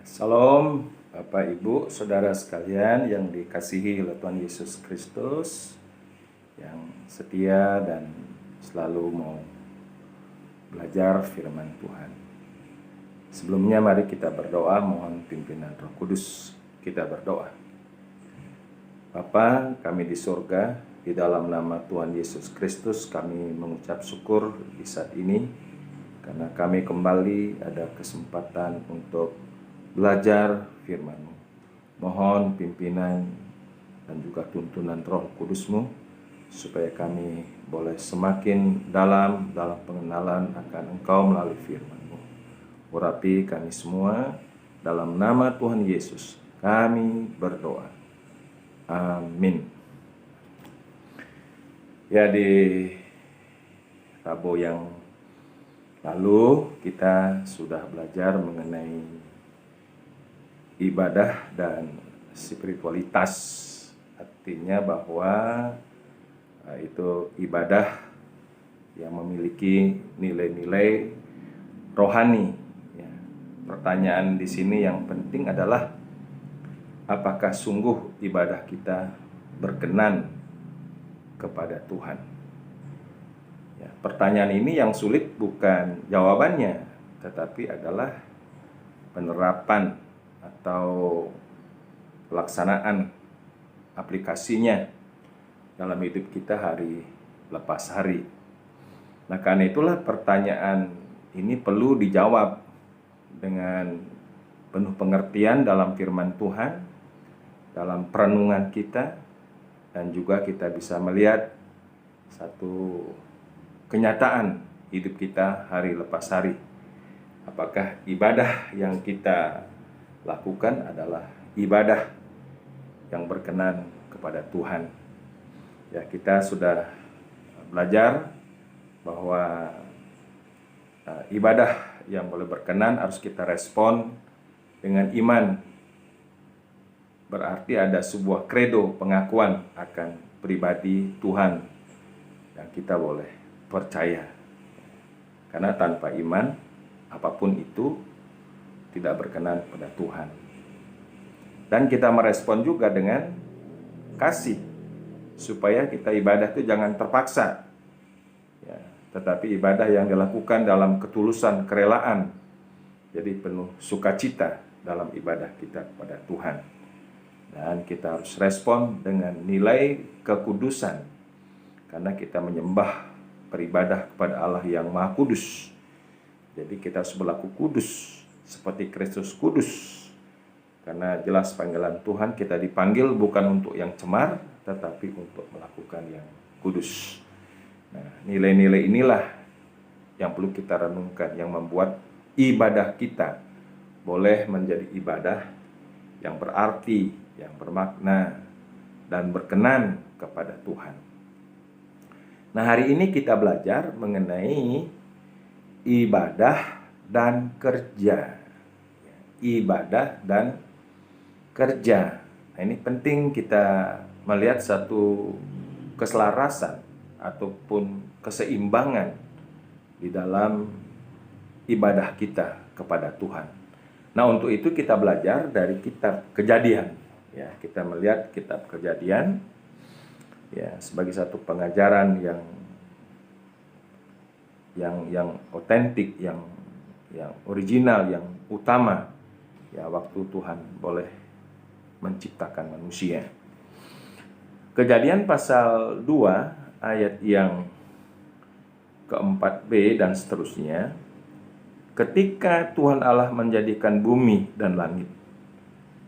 Salam Bapak Ibu, Saudara sekalian yang dikasihi oleh Tuhan Yesus Kristus, yang setia dan selalu mau belajar firman Tuhan. Sebelumnya mari kita berdoa, mohon pimpinan Roh Kudus. Kita berdoa. Bapa kami di surga, di dalam nama Tuhan Yesus Kristus kami mengucap syukur di saat ini karena kami kembali ada kesempatan untuk belajar firman-Mu. Mohon pimpinan dan juga tuntunan Roh Kudus-Mu supaya kami boleh semakin dalam pengenalan akan Engkau melalui firman-Mu. Urapi kami semua, dalam nama Tuhan Yesus kami berdoa. Amin. Ya, di Rabu yang lalu kita sudah belajar mengenai ibadah dan spiritualitas. Artinya bahwa itu ibadah yang memiliki nilai-nilai rohani. Ya. Pertanyaan di sini yang penting adalah apakah sungguh ibadah kita berkenan kepada Tuhan? Ya, pertanyaan ini yang sulit bukan jawabannya, tetapi adalah penerapan atau pelaksanaan aplikasinya dalam hidup kita hari lepas hari. Nah, karena itulah pertanyaan ini perlu dijawab dengan penuh pengertian dalam firman Tuhan, dalam perenungan kita, dan juga kita bisa melihat satu kenyataan hidup kita hari lepas hari. Apakah ibadah yang kita lakukan adalah ibadah yang berkenan kepada Tuhan? Ya, kita sudah belajar bahwa ibadah yang boleh berkenan harus kita respon dengan iman. Berarti ada sebuah kredo pengakuan akan pribadi Tuhan yang kita boleh percaya. Karena tanpa iman, apapun itu tidak berkenan pada Tuhan. Dan kita merespon juga dengan kasih, supaya kita ibadah itu jangan terpaksa, ya, tetapi ibadah yang dilakukan dalam ketulusan, kerelaan. Jadi penuh sukacita dalam ibadah kita kepada Tuhan. Dan kita harus respon dengan nilai kekudusan, karena kita menyembah beribadah kepada Allah yang Maha Kudus. Jadi kita harus berlaku kudus seperti Kristus kudus. Karena jelas panggilan Tuhan, kita dipanggil bukan untuk yang cemar, tetapi untuk melakukan yang kudus. Nah, nilai-nilai inilah yang perlu kita renungkan, yang membuat ibadah kita boleh menjadi ibadah yang berarti, yang bermakna, dan berkenan kepada Tuhan. Nah, hari ini kita belajar mengenai ibadah dan kerja. Ibadah dan kerja. Nah, ini penting kita melihat satu keselarasan ataupun keseimbangan di dalam ibadah kita kepada Tuhan. Nah, untuk itu kita belajar dari kitab Kejadian. Ya, kita melihat kitab Kejadian ya sebagai satu pengajaran yang otentik, yang original, yang utama ya waktu Tuhan boleh menciptakan manusia. Kejadian pasal 2 ayat yang ke-4b dan seterusnya. Ketika Tuhan Allah menjadikan bumi dan langit,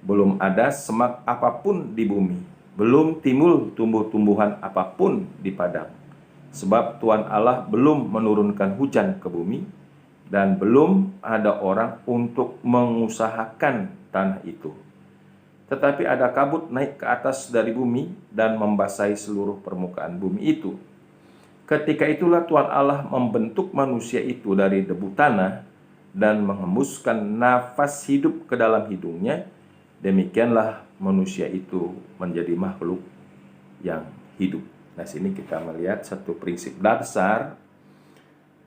belum ada semak apapun di bumi, belum timbul tumbuh-tumbuhan apapun di padang, sebab Tuhan Allah belum menurunkan hujan ke bumi, dan belum ada orang untuk mengusahakan tanah itu. Tetapi ada kabut naik ke atas dari bumi dan membasahi seluruh permukaan bumi itu. Ketika itulah Tuhan Allah membentuk manusia itu dari debu tanah dan menghembuskan nafas hidup ke dalam hidungnya. Demikianlah manusia itu menjadi makhluk yang hidup. Nah, sini kita melihat satu prinsip dasar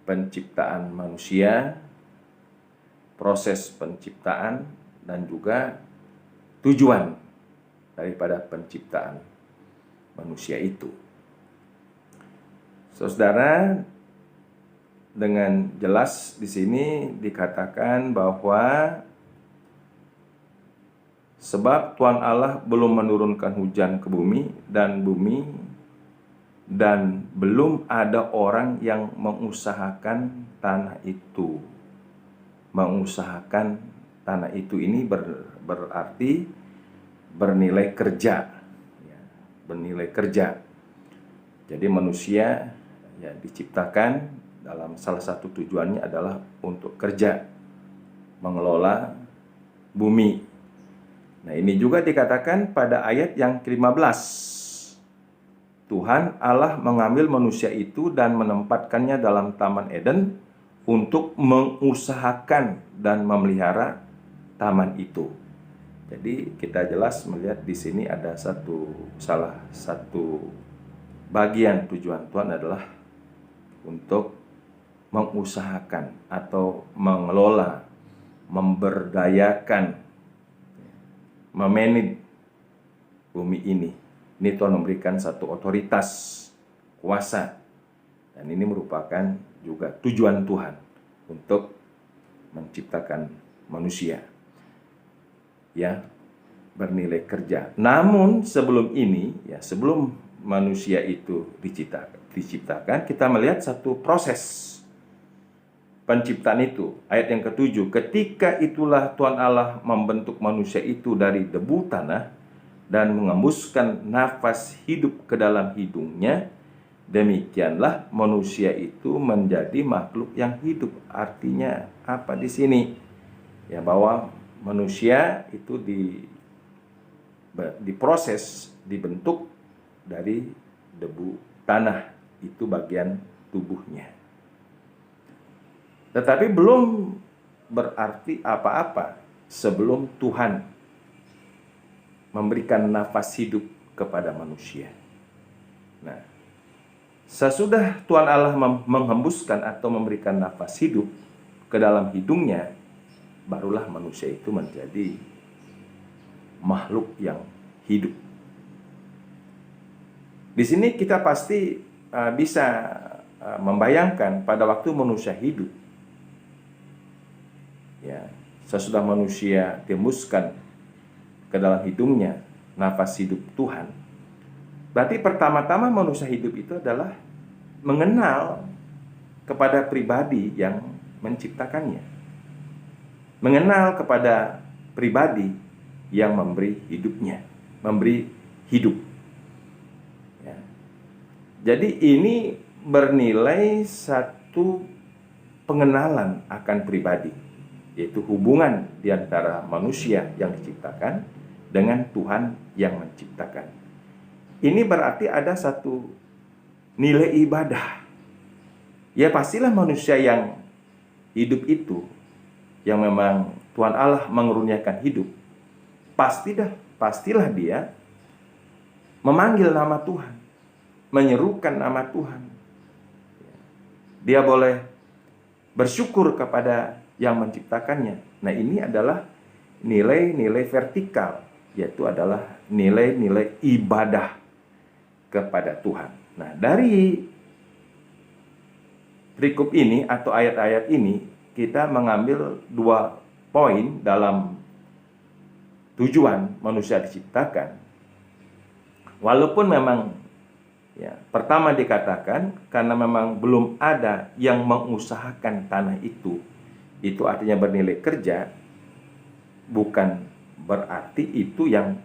penciptaan manusia, proses penciptaan dan juga tujuan daripada penciptaan manusia itu. Saudara, dengan jelas di sini dikatakan bahwa sebab Tuhan Allah belum menurunkan hujan ke bumi dan belum ada orang yang mengusahakan tanah itu. Mengusahakan tanah itu ini berarti bernilai kerja, ya, bernilai kerja. Jadi manusia ya diciptakan dalam salah satu tujuannya adalah untuk kerja, mengelola bumi. Nah, ini juga dikatakan pada ayat yang ke-15. Tuhan Allah mengambil manusia itu dan menempatkannya dalam Taman Eden untuk mengusahakan dan memelihara taman itu. Jadi kita jelas melihat di sini ada salah satu bagian tujuan Tuhan adalah untuk mengusahakan atau mengelola, memberdayakan, memanage bumi ini. Ini Tuhan memberikan satu otoritas, kuasa. Dan ini merupakan juga tujuan Tuhan untuk menciptakan manusia. Ya, bernilai kerja. Namun sebelum ini, ya sebelum manusia itu diciptakan, kita melihat satu proses penciptaan itu. Ayat yang ke-7, ketika itulah Tuhan Allah membentuk manusia itu dari debu tanah dan mengembuskan nafas hidup ke dalam hidungnya, demikianlah manusia itu menjadi makhluk yang hidup. Artinya apa di sini? Ya, bahwa manusia itu diproses, dibentuk dari debu tanah, itu bagian tubuhnya. Tetapi belum berarti apa-apa sebelum Tuhan memberikan nafas hidup kepada manusia. Nah, sesudah Tuhan Allah menghembuskan atau memberikan nafas hidup ke dalam hidungnya, barulah manusia itu menjadi makhluk yang hidup. Di sini kita pasti bisa membayangkan pada waktu manusia hidup, ya, sesudah manusia dihembuskan ke dalam hidungnya nafas hidup Tuhan, berarti pertama-tama manusia hidup itu adalah mengenal kepada pribadi yang menciptakannya, mengenal kepada pribadi yang memberi hidupnya, memberi hidup. Jadi ini bernilai satu pengenalan akan pribadi, yaitu hubungan di antara manusia yang diciptakan dengan Tuhan yang menciptakan. Ini berarti ada satu nilai ibadah. Ya pastilah manusia yang hidup itu, yang memang Tuhan Allah mengeruniakan hidup, pastilah dia memanggil nama Tuhan, menyerukan nama Tuhan. Dia boleh bersyukur kepada yang menciptakannya. Nah, ini adalah nilai-nilai vertikal, yaitu adalah nilai-nilai ibadah kepada Tuhan. Nah, dari perikop ini atau ayat-ayat ini kita mengambil 2 poin dalam tujuan manusia diciptakan. Walaupun memang pertama dikatakan karena memang belum ada yang mengusahakan tanah itu artinya bernilai kerja, bukan berarti itu yang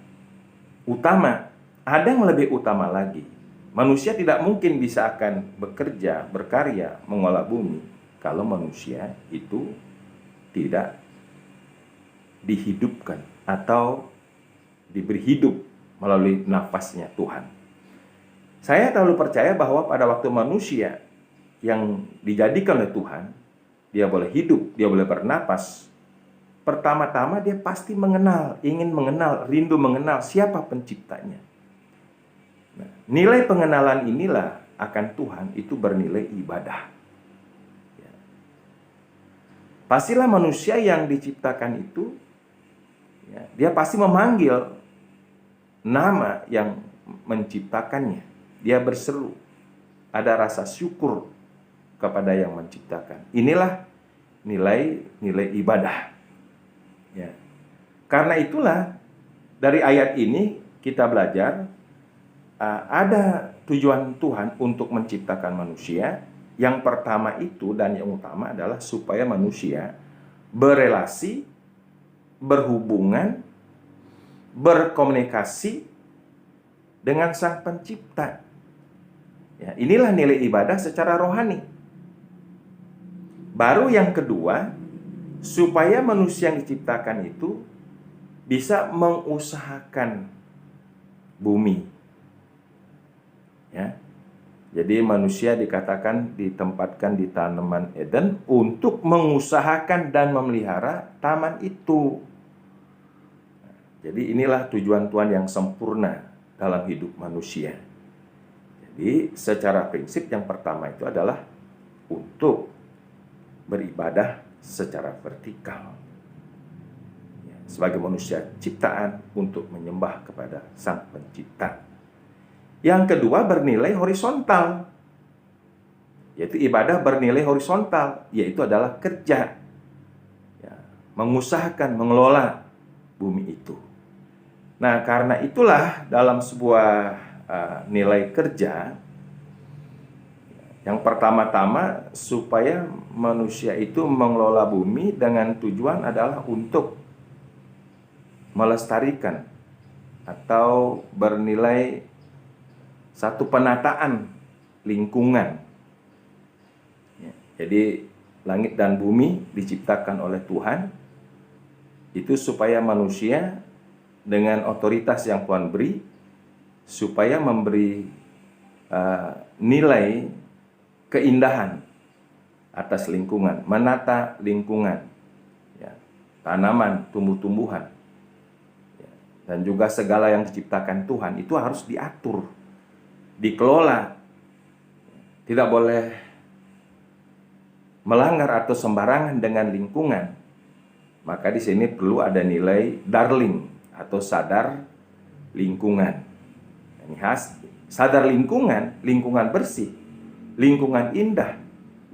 utama. Ada yang lebih utama lagi. Manusia tidak mungkin bisa akan bekerja, berkarya, mengolah bumi kalau manusia itu tidak dihidupkan atau diberi hidup melalui nafasnya Tuhan. Saya terlalu percaya bahwa pada waktu manusia yang dijadikan oleh Tuhan, dia boleh hidup, dia boleh bernapas, pertama-tama dia pasti ingin mengenal, rindu mengenal siapa penciptanya. Nah, nilai pengenalan inilah akan Tuhan itu bernilai ibadah. Pastilah manusia yang diciptakan itu Ya, dia pasti memanggil nama yang menciptakannya. Dia berseru, ada rasa syukur kepada yang menciptakan. Inilah nilai ibadah. Ya. Karena itulah dari ayat ini kita belajar ada tujuan Tuhan untuk menciptakan manusia. Yang pertama itu dan yang utama adalah supaya manusia berelasi, berhubungan, berkomunikasi dengan Sang Pencipta. Ya, inilah nilai ibadah secara rohani. Baru yang kedua, supaya manusia yang diciptakan itu bisa mengusahakan bumi. Ya. Jadi manusia dikatakan ditempatkan di tanaman Eden untuk mengusahakan dan memelihara taman itu. Jadi inilah tujuan Tuhan yang sempurna dalam hidup manusia. Jadi secara prinsip yang pertama itu adalah untuk beribadah secara vertikal. Sebagai manusia ciptaan untuk menyembah kepada Sang Pencipta. Yang kedua bernilai horizontal, yaitu ibadah bernilai horizontal, yaitu adalah kerja, ya, mengusahakan, mengelola bumi itu. Nah, karena itulah dalam sebuah nilai kerja, yang pertama-tama supaya manusia itu mengelola bumi dengan tujuan adalah untuk melestarikan atau bernilai satu penataan lingkungan. Jadi langit dan bumi diciptakan oleh Tuhan itu supaya manusia dengan otoritas yang Tuhan beri supaya memberi nilai keindahan atas lingkungan, menata lingkungan, ya, tanaman, tumbuh-tumbuhan, ya, dan juga segala yang diciptakan Tuhan itu harus diatur, dikelola, tidak boleh melanggar atau sembarangan dengan lingkungan. Maka di sini perlu ada nilai darling atau sadar lingkungan. Ini khas sadar lingkungan, lingkungan bersih, lingkungan indah,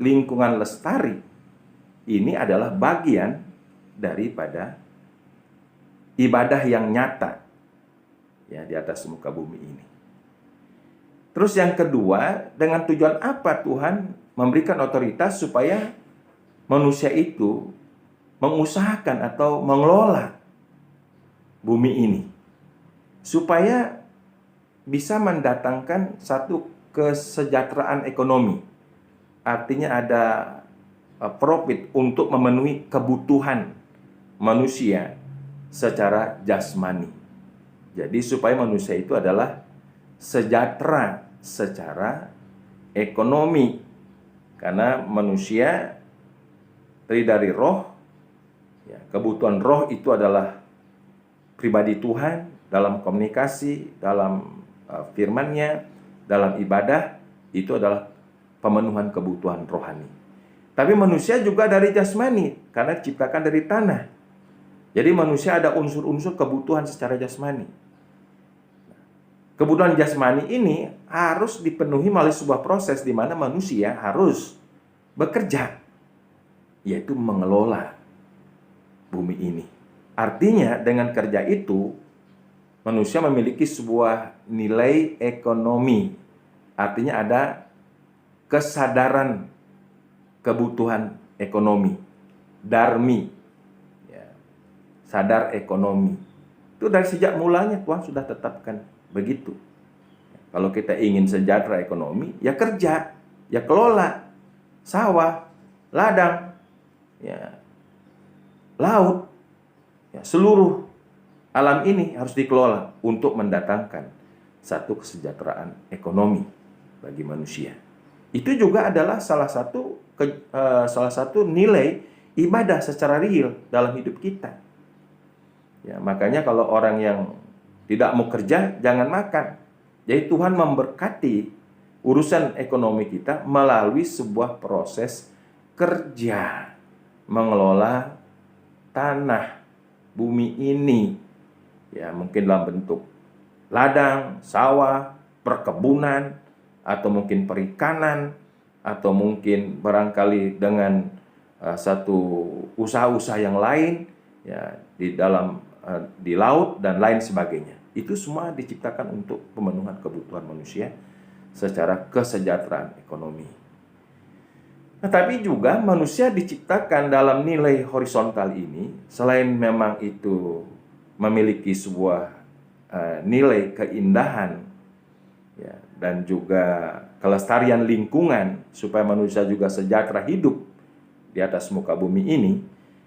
lingkungan lestari. Ini adalah bagian daripada ibadah yang nyata ya di atas muka bumi ini. Terus yang kedua, dengan tujuan apa Tuhan memberikan otoritas supaya manusia itu mengusahakan atau mengelola bumi ini? Supaya bisa mendatangkan satu kesejahteraan ekonomi. Artinya ada profit untuk memenuhi kebutuhan manusia secara jasmani. Jadi supaya manusia itu adalah sejahtera secara ekonomi, karena manusia terdiri dari roh, ya, kebutuhan roh itu adalah pribadi Tuhan dalam komunikasi, dalam firman-Nya, dalam ibadah, itu adalah pemenuhan kebutuhan rohani. Tapi manusia juga dari jasmani, karena diciptakan dari tanah. Jadi manusia ada unsur-unsur kebutuhan secara jasmani. Kebutuhan jasmani ini harus dipenuhi melalui sebuah proses di mana manusia harus bekerja, yaitu mengelola bumi ini. Artinya dengan kerja itu manusia memiliki sebuah nilai ekonomi. Artinya ada kesadaran kebutuhan ekonomi, darmi, ya, sadar ekonomi. Itu dari sejak mulanya Tuhan sudah tetapkan begitu. Kalau kita ingin sejahtera ekonomi, ya kerja, ya kelola sawah, ladang, ya laut, ya seluruh alam ini harus dikelola untuk mendatangkan satu kesejahteraan ekonomi bagi manusia. Itu juga adalah salah satu nilai ibadah secara real dalam hidup kita. Ya, makanya kalau orang yang tidak mau kerja, jangan makan. Jadi Tuhan memberkati urusan ekonomi kita melalui sebuah proses kerja, mengelola tanah bumi ini. Ya, mungkin dalam bentuk ladang, sawah, perkebunan, atau mungkin perikanan, atau mungkin barangkali dengan satu usaha-usaha yang lain, ya, di laut dan lain sebagainya. Itu semua diciptakan untuk pemenuhan kebutuhan manusia secara kesejahteraan ekonomi. Nah, tapi juga manusia diciptakan dalam nilai horizontal ini, selain memang itu memiliki sebuah nilai keindahan, ya, dan juga kelestarian lingkungan supaya manusia juga sejahtera hidup di atas muka bumi ini.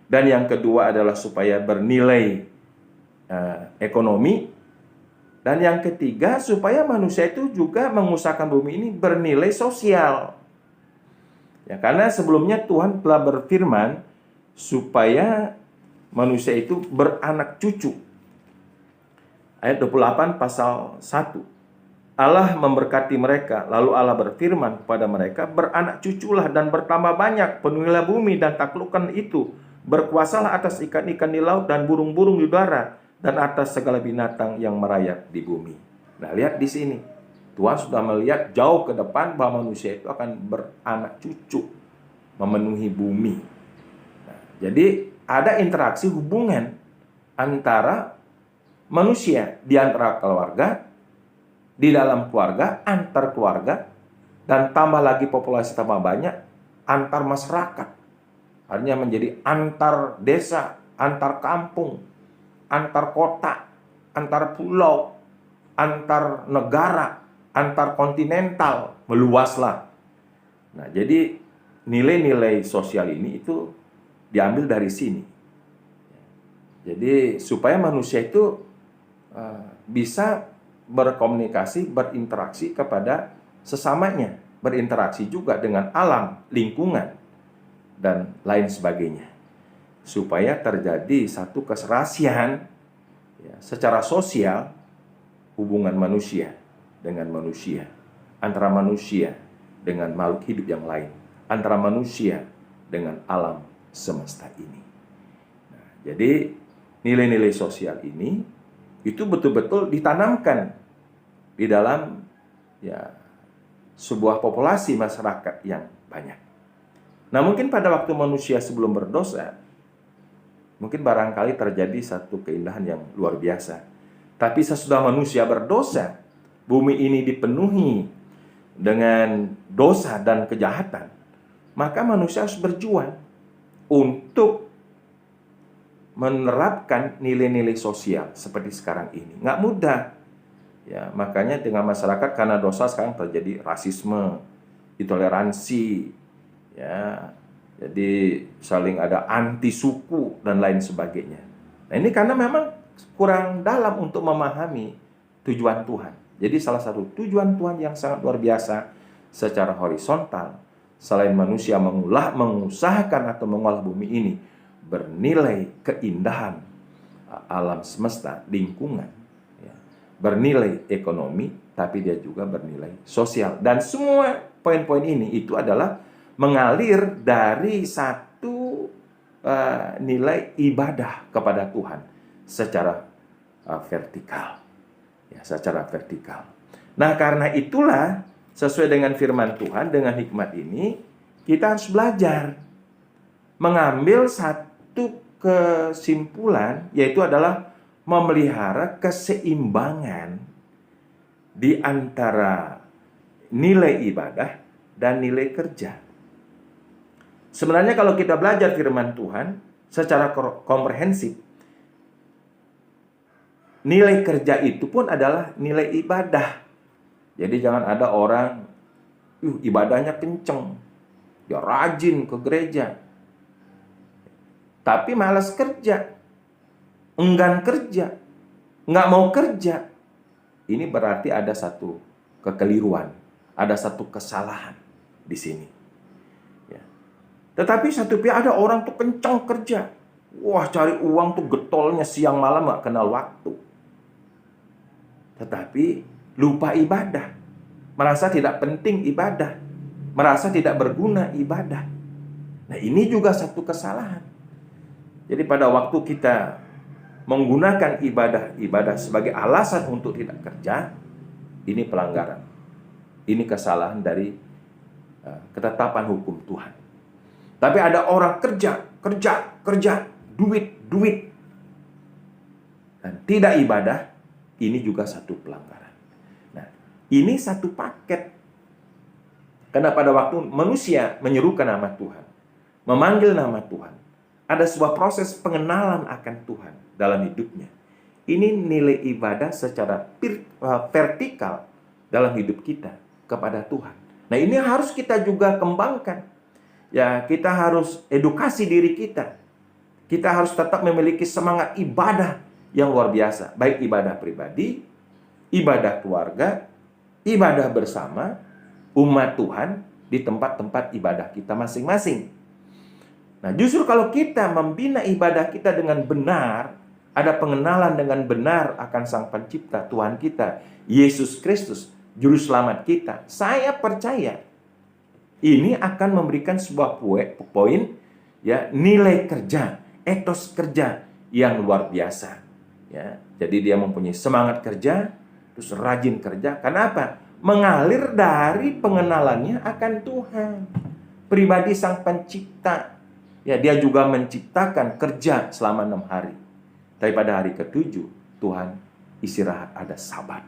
Dan yang kedua adalah supaya bernilai ekonomi. Dan yang ketiga supaya manusia itu juga mengusahakan bumi ini bernilai sosial. Ya, karena sebelumnya Tuhan telah berfirman supaya manusia itu beranak cucu. Ayat 28 pasal 1. Allah memberkati mereka, lalu Allah berfirman kepada mereka, beranak cuculah dan bertambah banyak, penuhilah bumi dan taklukkan itu. Berkuasalah atas ikan-ikan di laut dan burung-burung di udara, dan atas segala binatang yang merayap di bumi. Nah, lihat di sini. Tuhan sudah melihat jauh ke depan bahwa manusia itu akan beranak cucu, memenuhi bumi. Nah, jadi ada interaksi hubungan antara manusia di antara keluarga, di dalam keluarga, antar keluarga, dan tambah lagi populasi tambah banyak, antar masyarakat. Artinya menjadi antar desa, antar kampung, antar kota, antar pulau, antar negara, antar kontinental, meluaslah. Nah, jadi nilai-nilai sosial ini itu diambil dari sini. Jadi supaya manusia itu bisa berkomunikasi, berinteraksi kepada sesamanya, berinteraksi juga dengan alam, lingkungan, dan lain sebagainya. Supaya terjadi satu keserasian, ya, secara sosial, hubungan manusia dengan manusia, antara manusia dengan makhluk hidup yang lain, antara manusia dengan alam semesta ini. Nah, jadi nilai-nilai sosial ini itu betul-betul ditanamkan di dalam, ya, sebuah populasi masyarakat yang banyak. Nah, mungkin pada waktu manusia sebelum berdosa, mungkin barangkali terjadi satu keindahan yang luar biasa. Tapi sesudah manusia berdosa, bumi ini dipenuhi dengan dosa dan kejahatan, maka manusia harus berjuang untuk menerapkan nilai-nilai sosial seperti sekarang ini. Nggak mudah. Ya, makanya dengan masyarakat karena dosa sekarang terjadi rasisme, intoleransi, ya. Jadi saling ada anti suku dan lain sebagainya. Nah, ini karena memang kurang dalam untuk memahami tujuan Tuhan. Jadi salah satu tujuan Tuhan yang sangat luar biasa secara horizontal, selain manusia mengusahakan atau mengolah bumi ini bernilai keindahan alam semesta, lingkungan, ya, bernilai ekonomi, tapi dia juga bernilai sosial. Dan semua poin-poin ini itu adalah mengalir dari satu nilai ibadah kepada Tuhan secara vertikal. Ya, secara vertikal. Nah, karena itulah sesuai dengan firman Tuhan, dengan hikmat ini, kita harus belajar mengambil satu kesimpulan, yaitu adalah memelihara keseimbangan di antara nilai ibadah dan nilai kerja. Sebenarnya kalau kita belajar firman Tuhan secara komprehensif, nilai kerja itu pun adalah nilai ibadah. Jadi jangan ada orang ibadahnya kenceng, dia rajin ke gereja, tapi malas kerja, enggan kerja, nggak mau kerja. Ini berarti ada satu kekeliruan, ada satu kesalahan di sini. Ya. Tetapi satu pihak ada orang tuh kenceng kerja, wah cari uang tuh getolnya siang malam nggak kenal waktu. Tetapi lupa ibadah, merasa tidak penting ibadah, merasa tidak berguna ibadah. Nah, ini juga satu kesalahan. Jadi pada waktu kita menggunakan ibadah sebagai alasan untuk tidak kerja, ini pelanggaran. Ini kesalahan dari ketetapan hukum Tuhan. Tapi ada orang kerja, duit, dan tidak ibadah, ini juga satu pelanggaran. Nah, ini satu paket. Karena pada waktu manusia menyerukan nama Tuhan, memanggil nama Tuhan, ada sebuah proses pengenalan akan Tuhan dalam hidupnya. Ini nilai ibadah secara vertikal dalam hidup kita kepada Tuhan. Nah, ini harus kita juga kembangkan. Ya, kita harus edukasi diri kita. Kita harus tetap memiliki semangat ibadah yang luar biasa. Baik ibadah pribadi, ibadah keluarga, ibadah bersama, umat Tuhan di tempat-tempat ibadah kita masing-masing. Nah, justru kalau kita membina ibadah kita dengan benar, ada pengenalan dengan benar akan Sang Pencipta, Tuhan kita, Yesus Kristus, Juru Selamat kita, saya percaya ini akan memberikan sebuah poin, ya, nilai kerja, etos kerja yang luar biasa. Ya, jadi dia mempunyai semangat kerja, terus rajin kerja. Kenapa? Mengalir dari pengenalannya akan Tuhan, pribadi Sang Pencipta. Ya, dia juga menciptakan kerja selama 6 hari. Tapi pada hari ke-7 Tuhan istirahat, ada Sabat.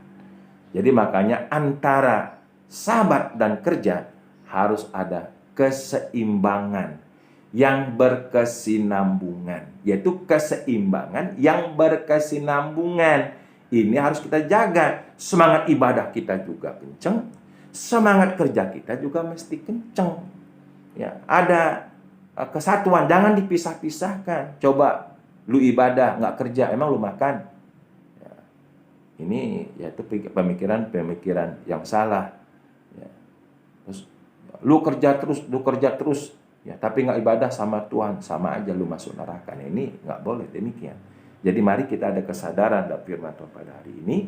Jadi makanya antara Sabat dan kerja harus ada keseimbangan yang berkesinambungan, yaitu keseimbangan yang berkesinambungan. Ini harus kita jaga. Semangat ibadah kita juga kenceng, semangat kerja kita juga mesti kenceng. Ya, ada kesatuan, jangan dipisah-pisahkan. Coba lu ibadah nggak kerja, emang lu makan? Ya, ini yaitu pemikiran yang salah. Ya. Terus lu kerja terus, ya, tapi nggak ibadah sama Tuhan, sama aja lu masuk neraka. Nah, ini nggak boleh demikian. Jadi mari kita ada kesadaran dalam firman Tuhan pada hari ini,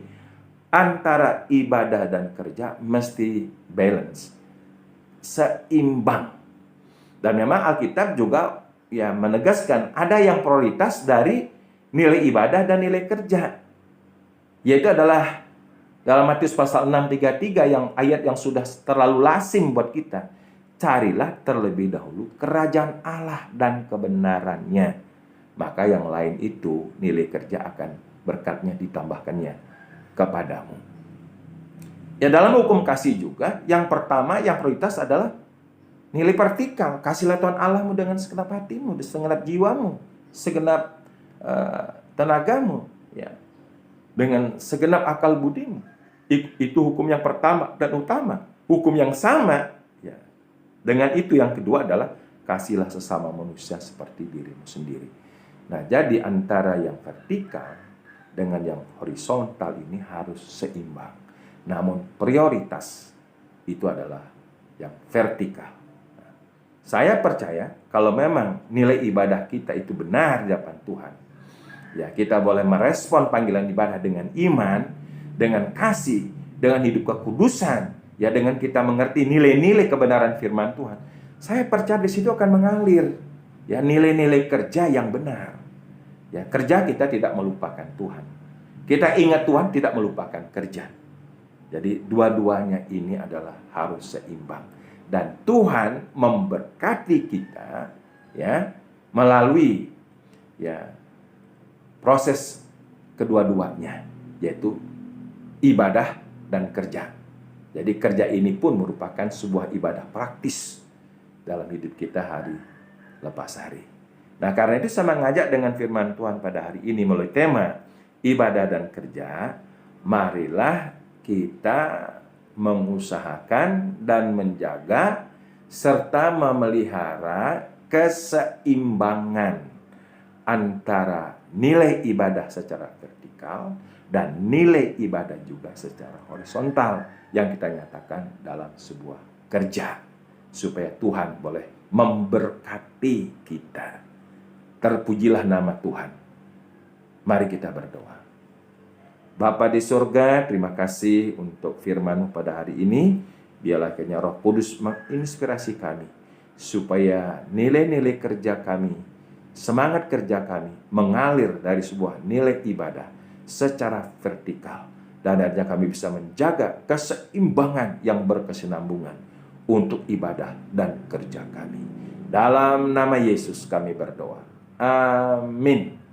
antara ibadah dan kerja mesti balance, seimbang. Dan memang Alkitab juga ya menegaskan ada yang prioritas dari nilai ibadah dan nilai kerja, yaitu adalah dalam Matius pasal 6:33 yang ayat yang sudah terlalu lazim buat kita. Carilah terlebih dahulu kerajaan Allah dan kebenarannya, maka yang lain itu nilai kerja akan berkatnya ditambahkannya kepadamu. Ya, dalam hukum kasih juga yang pertama yang prioritas adalah nilai vertikal. Kasihlah Tuhan Allahmu dengan segenap hatimu, segenap jiwamu, segenap tenagamu, ya, dengan segenap akal budimu. Itu hukum yang pertama dan utama. Hukum yang sama, ya, dengan itu yang kedua adalah kasihlah sesama manusia seperti dirimu sendiri. Nah, jadi antara yang vertikal dengan yang horizontal ini harus seimbang. Namun prioritas itu adalah yang vertikal. Nah, saya percaya kalau memang nilai ibadah kita itu benar di hadapan Tuhan, ya, kita boleh merespon panggilan ibadah dengan iman, dengan kasih, dengan hidup kekudusan, ya, dengan kita mengerti nilai-nilai kebenaran firman Tuhan. Saya percaya di situ akan mengalir, ya, nilai-nilai kerja yang benar. Ya, kerja kita tidak melupakan Tuhan. Kita ingat Tuhan, tidak melupakan kerja. Jadi dua-duanya ini adalah harus seimbang. Dan Tuhan memberkati kita, ya, melalui, ya, proses kedua-duanya, yaitu ibadah dan kerja. Jadi kerja ini pun merupakan sebuah ibadah praktis dalam hidup kita hari lepas hari. Nah, karena itu saya mengajak dengan firman Tuhan pada hari ini melalui tema ibadah dan kerja, marilah kita mengusahakan dan menjaga serta memelihara keseimbangan antara nilai ibadah secara vertikal dan nilai ibadah juga secara horizontal yang kita nyatakan dalam sebuah kerja, supaya Tuhan boleh memberkati kita. Terpujilah nama Tuhan. Mari kita berdoa. Bapa di surga, terima kasih untuk firman-Mu pada hari ini. Biarlah kiranya Roh Kudus menginspirasi kami, supaya nilai-nilai kerja kami semangat kerja kami mengalir dari sebuah nilai ibadah secara vertikal, dan akhirnya kami bisa menjaga keseimbangan yang berkesinambungan untuk ibadah dan kerja kami. Dalam nama Yesus kami berdoa. Amin.